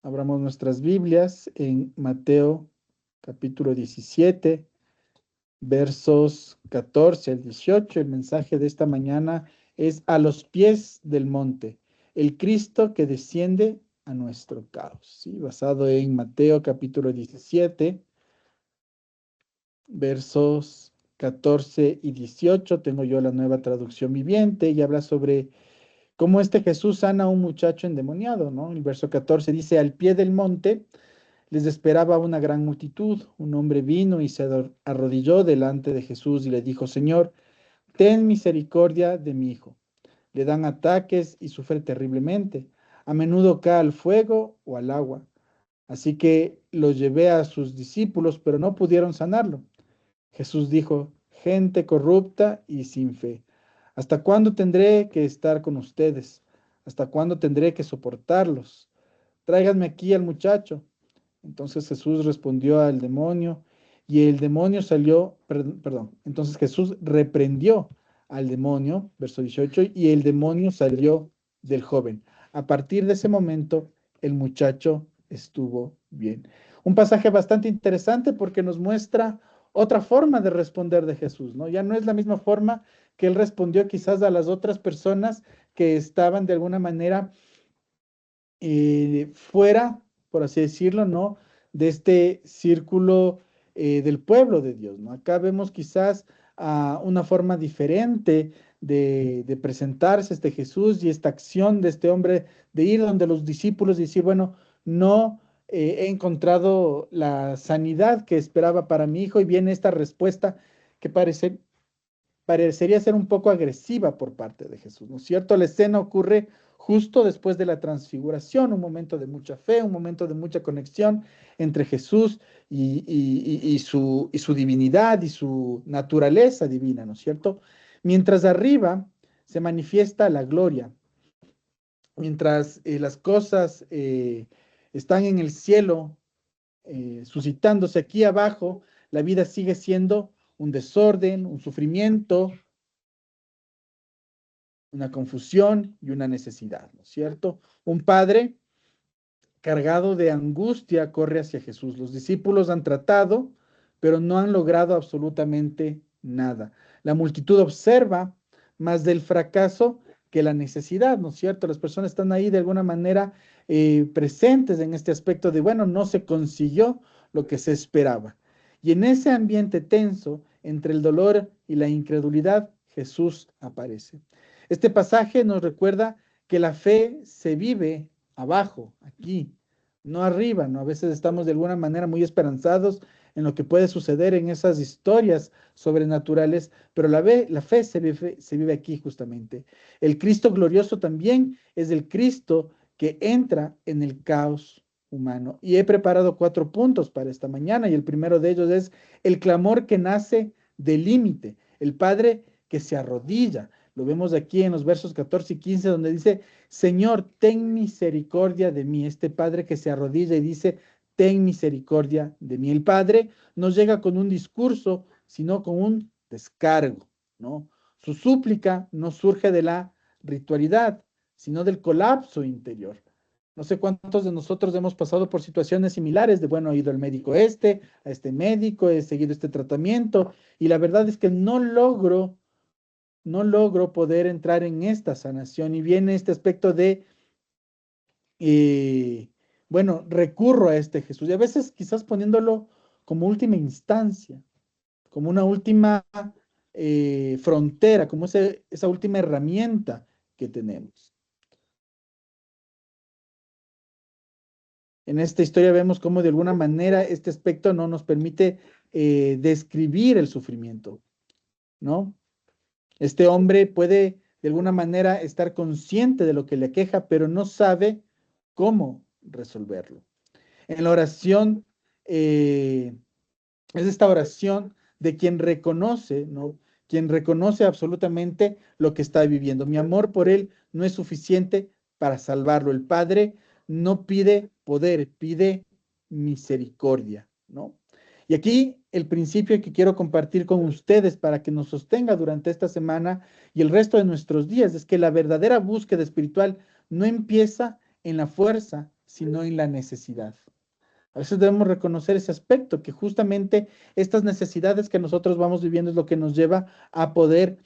Abramos nuestras Biblias en Mateo capítulo 17, versos 14 al 18. El mensaje de esta mañana es a los pies del monte, el Cristo que desciende a nuestro caos. ¿Sí? Basado en Mateo capítulo 17, versos 14 y 18. Tengo yo la Nueva Traducción Viviente y habla sobre cómo Jesús sana a un muchacho endemoniado, ¿no? El verso 14 dice, al pie del monte les esperaba una gran multitud. Un hombre vino y se arrodilló delante de Jesús y le dijo, Señor, ten misericordia de mi hijo. Le dan ataques y sufre terriblemente. A menudo cae al fuego o al agua. Así que lo llevé a sus discípulos, pero no pudieron sanarlo. Jesús dijo, gente corrupta y sin fe, ¿hasta cuándo tendré que estar con ustedes? ¿Hasta cuándo tendré que soportarlos? Tráiganme aquí al muchacho. Entonces Jesús respondió al demonio y el demonio salió, perdón, entonces Jesús reprendió al demonio, verso 18, y el demonio salió del joven. A partir de ese momento, el muchacho estuvo bien. Un pasaje bastante interesante porque nos muestra otra forma de responder de Jesús, ¿no? Ya no es la misma forma que él respondió quizás a las otras personas que estaban de alguna manera fuera, por así decirlo, ¿no? De este círculo del pueblo de Dios, ¿no? Acá vemos quizás una forma diferente de presentarse Jesús y esta acción de este hombre de ir donde los discípulos y decir, bueno, no he encontrado la sanidad que esperaba para mi hijo y viene esta respuesta que parecería ser un poco agresiva por parte de Jesús, ¿no es cierto? La escena ocurre justo después de la transfiguración, un momento de mucha fe, un momento de mucha conexión entre Jesús y su divinidad y su naturaleza divina, ¿no es cierto? Mientras arriba se manifiesta la gloria, mientras las cosas están en el cielo, suscitándose aquí abajo, la vida sigue siendo un desorden, un sufrimiento, una confusión y una necesidad, ¿no es cierto? Un padre cargado de angustia corre hacia Jesús. Los discípulos han tratado, pero no han logrado absolutamente nada. La multitud observa más del fracaso que la necesidad, ¿no es cierto? Las personas están ahí de alguna manera presentes en este aspecto de, bueno, no se consiguió lo que se esperaba. Y en ese ambiente tenso, entre el dolor y la incredulidad, Jesús aparece. Este pasaje nos recuerda que la fe se vive abajo, aquí, no arriba, ¿no? A veces estamos de alguna manera muy esperanzados en lo que puede suceder en esas historias sobrenaturales, pero la fe se vive aquí justamente. El Cristo glorioso también es el Cristo que entra en el caos humano. Y he preparado 4 puntos para esta mañana y el primero de ellos es el clamor que nace del límite, el Padre que se arrodilla. Lo vemos aquí en los versos 14 y 15 donde dice, Señor, ten misericordia de mí. Este Padre que se arrodilla y dice, ten misericordia de mí. El Padre no llega con un discurso, sino con un descargo, ¿no? Su súplica no surge de la ritualidad, sino del colapso interior. No sé cuántos de nosotros hemos pasado por situaciones similares de, bueno, he ido al médico a este médico, he seguido este tratamiento y la verdad es que no logro poder entrar en esta sanación y viene este aspecto de, eh, bueno, recurro a Jesús y a veces quizás poniéndolo como última instancia, como una última frontera, como esa última herramienta que tenemos. En esta historia vemos cómo de alguna manera este aspecto no nos permite describir el sufrimiento, ¿no? Este hombre puede de alguna manera estar consciente de lo que le aqueja, pero no sabe cómo resolverlo. En la oración, es esta oración de quien reconoce, ¿no? Quien reconoce absolutamente lo que está viviendo. Mi amor por él no es suficiente para salvarlo. El Padre no pide poder, pide misericordia, ¿no? Y aquí el principio que quiero compartir con ustedes para que nos sostenga durante esta semana y el resto de nuestros días es que la verdadera búsqueda espiritual no empieza en la fuerza, sino en la necesidad. A veces debemos reconocer ese aspecto, que justamente estas necesidades que nosotros vamos viviendo es lo que nos lleva a poder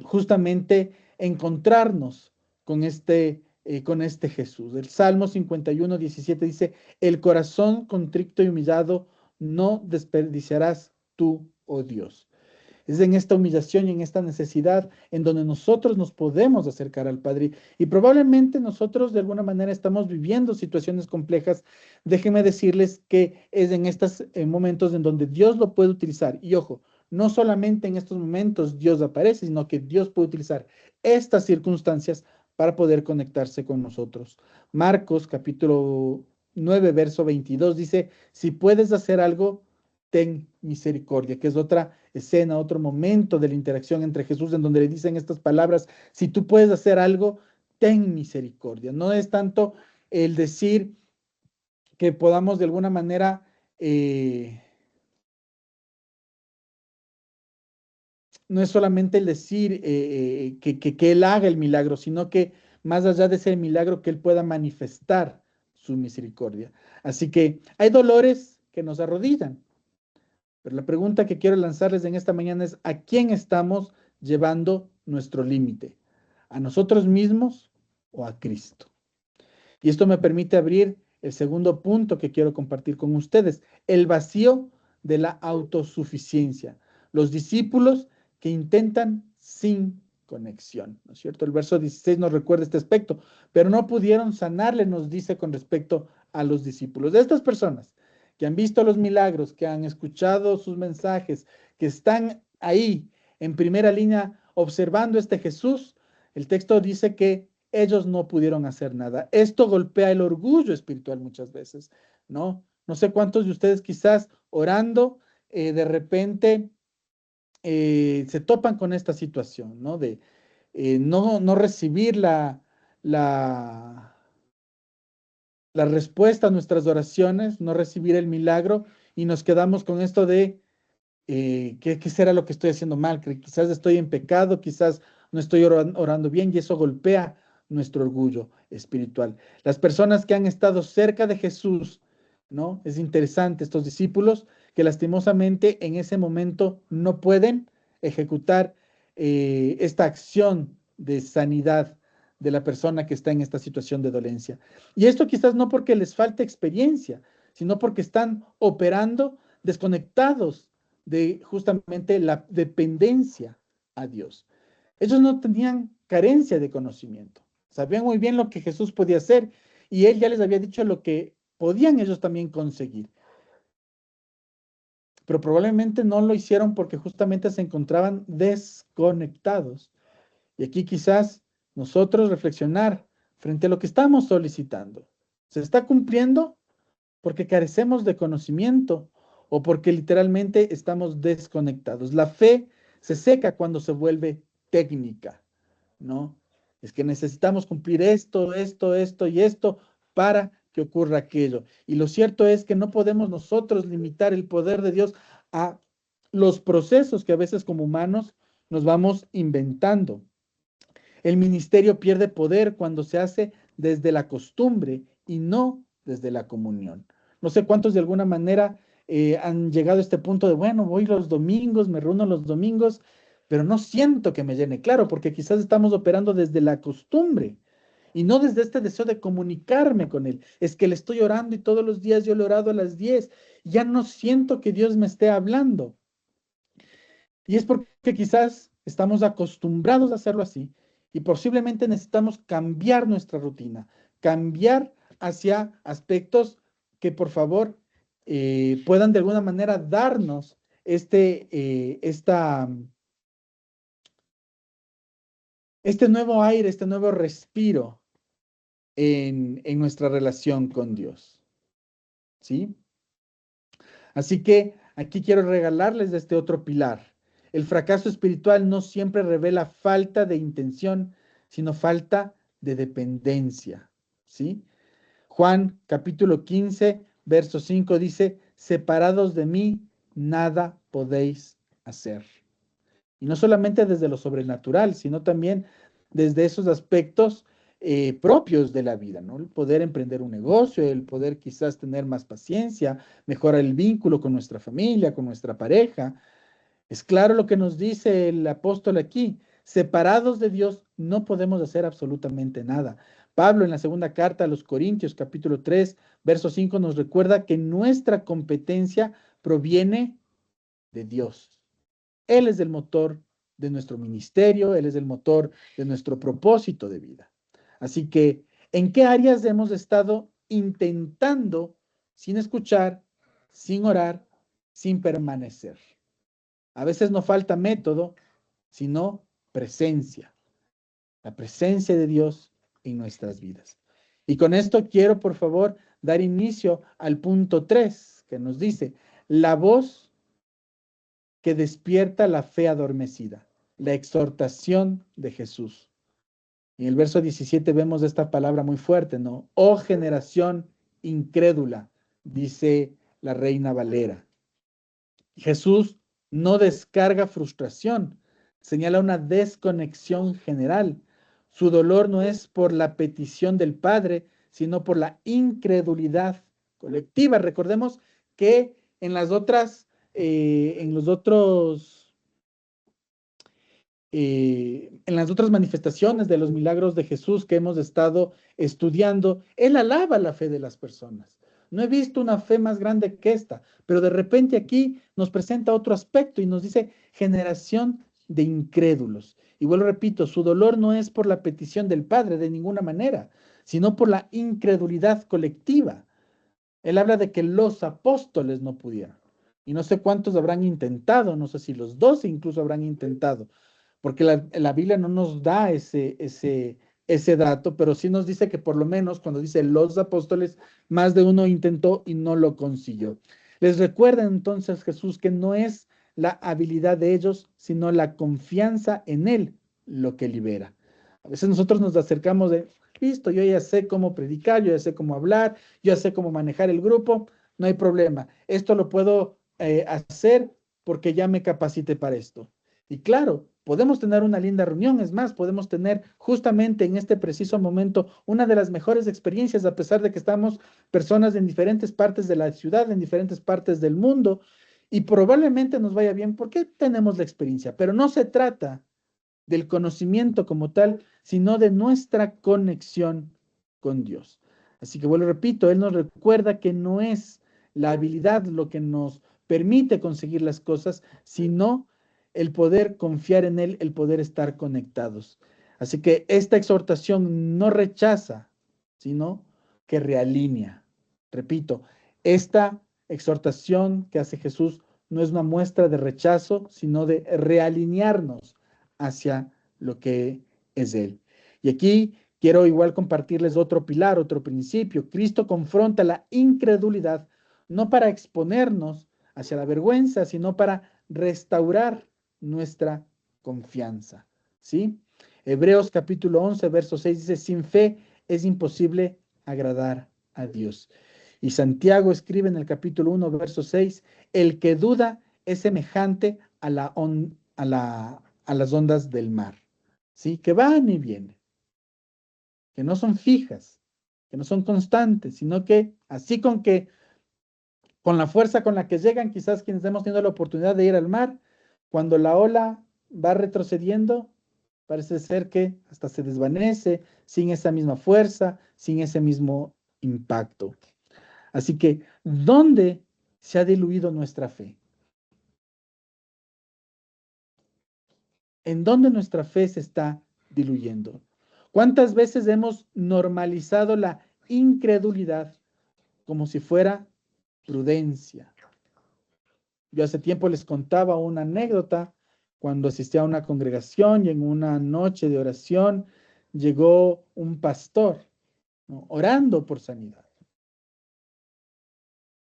justamente encontrarnos con este Jesús. El Salmo 51:17 dice, el corazón contrito y humillado no desperdiciarás tú, oh Dios. Es en esta humillación y en esta necesidad en donde nosotros nos podemos acercar al Padre. Y probablemente nosotros de alguna manera estamos viviendo situaciones complejas. Déjenme decirles que es en estos momentos en donde Dios lo puede utilizar. Y ojo, no solamente en estos momentos Dios aparece, sino que Dios puede utilizar estas circunstancias para poder conectarse con nosotros. Marcos capítulo 9, verso 22 dice, si puedes hacer algo, ten misericordia, que es otra escena, otro momento de la interacción entre Jesús en donde le dicen estas palabras, si tú puedes hacer algo, ten misericordia. No es tanto el decir que podamos de alguna manera no es solamente el decir que Él haga el milagro, sino que más allá de ese milagro, que Él pueda manifestar su misericordia. Así que hay dolores que nos arrodillan, pero la pregunta que quiero lanzarles en esta mañana es, ¿a quién estamos llevando nuestro límite? ¿A nosotros mismos o a Cristo? Y esto me permite abrir el segundo punto que quiero compartir con ustedes, el vacío de la autosuficiencia. Los discípulos que intentan sin conexión, ¿no es cierto? El verso 16 nos recuerda este aspecto, pero no pudieron sanarle, nos dice con respecto a los discípulos. De estas personas que han visto los milagros, que han escuchado sus mensajes, que están ahí en primera línea observando este Jesús, el texto dice que ellos no pudieron hacer nada. Esto golpea el orgullo espiritual muchas veces, ¿no? No sé cuántos de ustedes quizás orando, de repente se topan con esta situación, ¿no? De no recibir la, la respuesta a nuestras oraciones, no recibir el milagro y nos quedamos con esto de ¿qué será lo que estoy haciendo mal? Que quizás estoy en pecado, quizás no estoy orando bien y eso golpea nuestro orgullo espiritual. Las personas que han estado cerca de Jesús, ¿no? Es interesante, estos discípulos que lastimosamente en ese momento no pueden ejecutar esta acción de sanidad de la persona que está en esta situación de dolencia. Y esto quizás no porque les falte experiencia, sino porque están operando desconectados de justamente la dependencia a Dios. Ellos no tenían carencia de conocimiento, sabían muy bien lo que Jesús podía hacer y Él ya les había dicho lo que podían ellos también conseguir. Pero probablemente no lo hicieron porque justamente se encontraban desconectados. Y aquí quizás nosotros reflexionar frente a lo que estamos solicitando. ¿Se está cumpliendo? Porque carecemos de conocimiento o porque literalmente estamos desconectados. La fe se seca cuando se vuelve técnica, ¿no? Es que necesitamos cumplir esto y esto para que ocurra aquello. Y lo cierto es que no podemos nosotros limitar el poder de Dios a los procesos que a veces como humanos nos vamos inventando. El ministerio pierde poder cuando se hace desde la costumbre y no desde la comunión. No sé cuántos de alguna manera han llegado a este punto de, bueno, voy los domingos, me reúno los domingos, pero no siento que me llene, claro, porque quizás estamos operando desde la costumbre y no desde este deseo de comunicarme con Él. Es que le estoy orando y todos los días yo le he orado a las 10, ya no siento que Dios me esté hablando. Y es porque quizás estamos acostumbrados a hacerlo así y posiblemente necesitamos cambiar nuestra rutina, cambiar hacia aspectos que por favor puedan de alguna manera darnos este nuevo aire, este nuevo respiro en nuestra relación con Dios. ¿Sí? Así que aquí quiero regalarles de este otro pilar. El fracaso espiritual no siempre revela falta de intención, sino falta de dependencia. ¿Sí? Juan capítulo 15, verso 5 dice, separados de mí, nada podéis hacer. Y no solamente desde lo sobrenatural, sino también desde esos aspectos propios de la vida, ¿no? El poder emprender un negocio, el poder quizás tener más paciencia, mejorar el vínculo con nuestra familia, con nuestra pareja. Es claro lo que nos dice el apóstol aquí. Separados de Dios no podemos hacer absolutamente nada. Pablo en la segunda carta a los Corintios, capítulo 3, verso 5, nos recuerda que nuestra competencia proviene de Dios. Él es el motor de nuestro ministerio, Él es el motor de nuestro propósito de vida. Así que, ¿en qué áreas hemos estado intentando sin escuchar, sin orar, sin permanecer? A veces no falta método, sino presencia, la presencia de Dios en nuestras vidas. Y con esto quiero, por favor, dar inicio al punto 3, que nos dice, la voz que despierta la fe adormecida, la exhortación de Jesús. En el verso 17 vemos esta palabra muy fuerte, ¿no? Oh generación incrédula, dice la Reina Valera. Jesús no descarga frustración, señala una desconexión general. Su dolor no es por la petición del Padre, sino por la incredulidad colectiva. Recordemos que en las otras, en las otras manifestaciones de los milagros de Jesús que hemos estado estudiando, Él alaba la fe de las personas. No he visto una fe más grande que esta, pero de repente aquí nos presenta otro aspecto y nos dice generación de incrédulos. Y vuelvo, repito, su dolor no es por la petición del Padre de ninguna manera, sino por la incredulidad colectiva. Él habla de que los apóstoles no pudieron. Y no sé cuántos habrán intentado, no sé si los 12 incluso habrán intentado, porque la Biblia no nos da ese dato, pero sí nos dice que por lo menos cuando dice los apóstoles, más de uno intentó y no lo consiguió. Les recuerda entonces Jesús que no es la habilidad de ellos, sino la confianza en Él lo que libera. A veces nosotros nos acercamos de, listo, yo ya sé cómo predicar, yo ya sé cómo hablar, yo ya sé cómo manejar el grupo, no hay problema. Esto lo puedo hacer porque ya me capacité para esto. Y claro, podemos tener una linda reunión, es más, podemos tener justamente en este preciso momento una de las mejores experiencias, a pesar de que estamos personas en diferentes partes de la ciudad, en diferentes partes del mundo, y probablemente nos vaya bien porque tenemos la experiencia, pero no se trata del conocimiento como tal, sino de nuestra conexión con Dios. Así que vuelvo, repito, Él nos recuerda que no es la habilidad lo que nos permite conseguir las cosas, sino el poder confiar en Él, el poder estar conectados. Así que esta exhortación no rechaza, sino que realinea. Repito, esta exhortación que hace Jesús no es una muestra de rechazo, sino de realinearnos hacia lo que es Él. Y aquí quiero igual compartirles otro pilar, otro principio. Cristo confronta la incredulidad no para exponernos hacia la vergüenza, sino para restaurar nuestra confianza. ¿Sí? Hebreos capítulo 11, verso 6 dice, sin fe es imposible agradar a Dios. Y Santiago escribe en el capítulo 1, verso 6, el que duda es semejante a las ondas del mar, ¿sí? Que van y vienen, que no son fijas, que no son constantes, sino que así con la fuerza con la que llegan, quizás quienes hemos tenido la oportunidad de ir al mar, cuando la ola va retrocediendo, parece ser que hasta se desvanece sin esa misma fuerza, sin ese mismo impacto. Así que, ¿dónde se ha diluido nuestra fe? ¿En dónde nuestra fe se está diluyendo? ¿Cuántas veces hemos normalizado la incredulidad como si fuera prudencia? Yo hace tiempo les contaba una anécdota cuando asistí a una congregación y en una noche de oración llegó un pastor, ¿no?, orando por sanidad.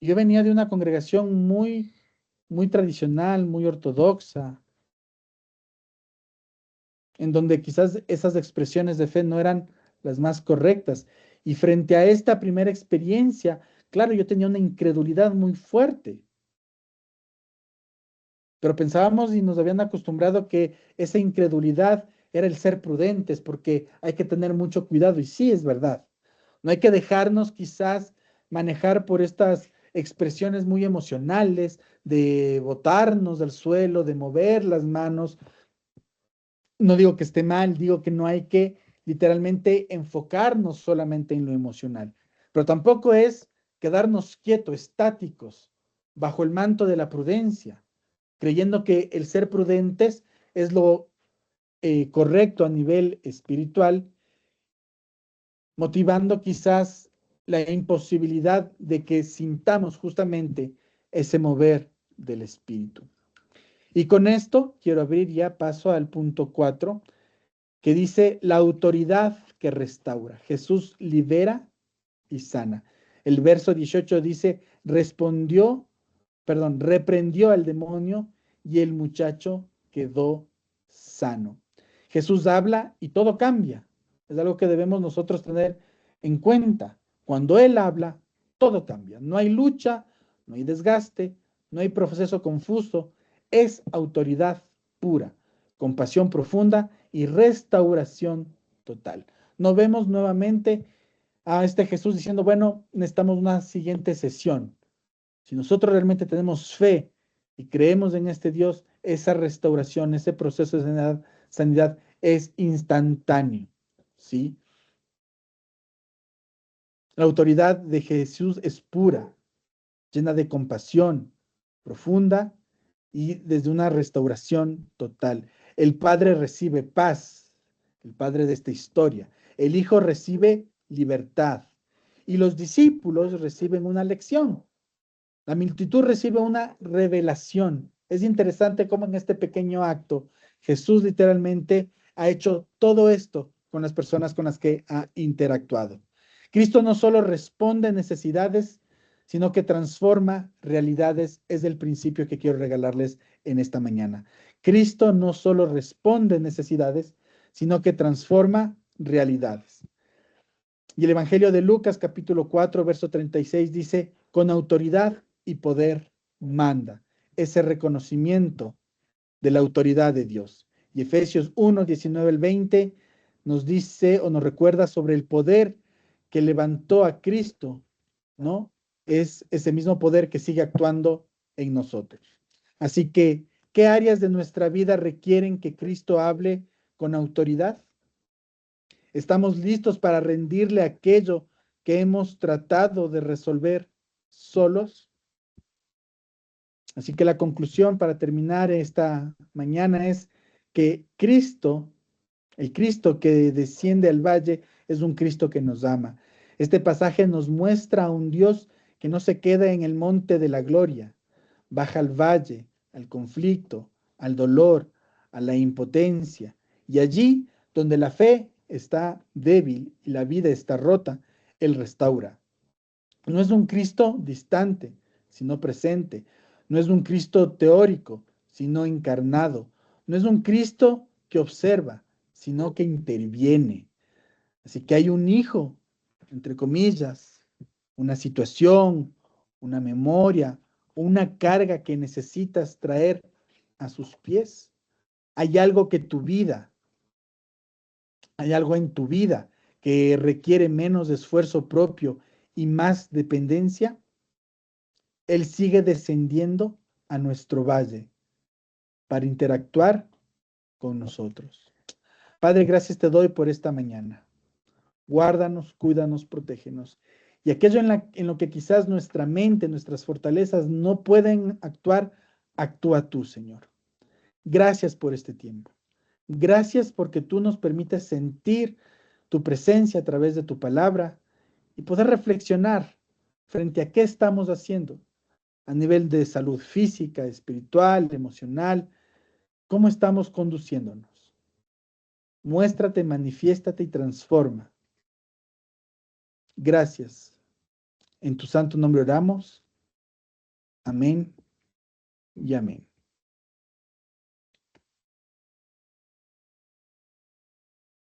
Yo venía de una congregación muy tradicional, muy ortodoxa, en donde quizás esas expresiones de fe no eran las más correctas. Y frente a esta primera experiencia, claro, yo tenía una incredulidad muy fuerte, pero pensábamos y nos habían acostumbrado que esa incredulidad era el ser prudentes, porque hay que tener mucho cuidado, y sí es verdad. No hay que dejarnos quizás manejar por estas expresiones muy emocionales de botarnos del suelo, de mover las manos. No digo que esté mal, digo que no hay que literalmente enfocarnos solamente en lo emocional, pero tampoco es quedarnos quietos, estáticos, bajo el manto de la prudencia, creyendo que el ser prudentes es lo correcto a nivel espiritual, motivando quizás la imposibilidad de que sintamos justamente ese mover del espíritu. Y con esto quiero abrir ya paso al punto 4, que dice la autoridad que restaura. Jesús libera y sana. El verso 18 dice, reprendió al demonio y el muchacho quedó sano. Jesús habla y todo cambia. Es algo que debemos nosotros tener en cuenta. Cuando Él habla, todo cambia. No hay lucha, no hay desgaste, no hay proceso confuso. Es autoridad pura, compasión profunda y restauración total. No vemos nuevamente a este Jesús diciendo, bueno, necesitamos una siguiente sesión. Si nosotros realmente tenemos fe y creemos en este Dios, esa restauración, ese proceso de sanidad es instantáneo, ¿sí? La autoridad de Jesús es pura, llena de compasión profunda y desde una restauración total. El Padre recibe paz, el Padre de esta historia. El Hijo recibe libertad y los discípulos reciben una lección. La multitud recibe una revelación. Es interesante cómo en este pequeño acto Jesús literalmente ha hecho todo esto con las personas con las que ha interactuado. Cristo no solo responde a necesidades, sino que transforma realidades. Es el principio que quiero regalarles en esta mañana. Cristo no solo responde a necesidades, sino que transforma realidades. Y el Evangelio de Lucas, capítulo 4, verso 36, dice, con autoridad y poder manda. Ese reconocimiento de la autoridad de Dios. Y Efesios 1, 19 al 20 nos dice o nos recuerda sobre el poder que levantó a Cristo, ¿no? Es ese mismo poder que sigue actuando en nosotros. Así que, ¿qué áreas de nuestra vida requieren que Cristo hable con autoridad? Estamos listos para rendirle aquello que hemos tratado de resolver solos. Así que la conclusión para terminar esta mañana es que Cristo, el Cristo que desciende al valle, es un Cristo que nos ama. Este pasaje nos muestra a un Dios que no se queda en el monte de la gloria, baja al valle, al conflicto, al dolor, a la impotencia. Y allí donde la fe está débil y la vida está rota, Él restaura. No es un Cristo distante, sino presente. No es un Cristo teórico, sino encarnado. No es un Cristo que observa, sino que interviene. Así que hay un hijo, entre comillas, una situación, una memoria, una carga que necesitas traer a sus pies. Hay algo que tu vida, hay algo en tu vida que requiere menos esfuerzo propio y más dependencia. Él sigue descendiendo a nuestro valle para interactuar con nosotros. Padre, gracias te doy por esta mañana. Guárdanos, cuídanos, protégenos. Y aquello en lo que quizás nuestra mente, nuestras fortalezas no pueden actuar, actúa tú, Señor. Gracias por este tiempo. Gracias porque tú nos permites sentir tu presencia a través de tu palabra y poder reflexionar frente a qué estamos haciendo a nivel de salud física, espiritual, emocional, cómo estamos conduciéndonos. Muéstrate, manifiéstate y transforma. Gracias. En tu santo nombre oramos. Amén y amén.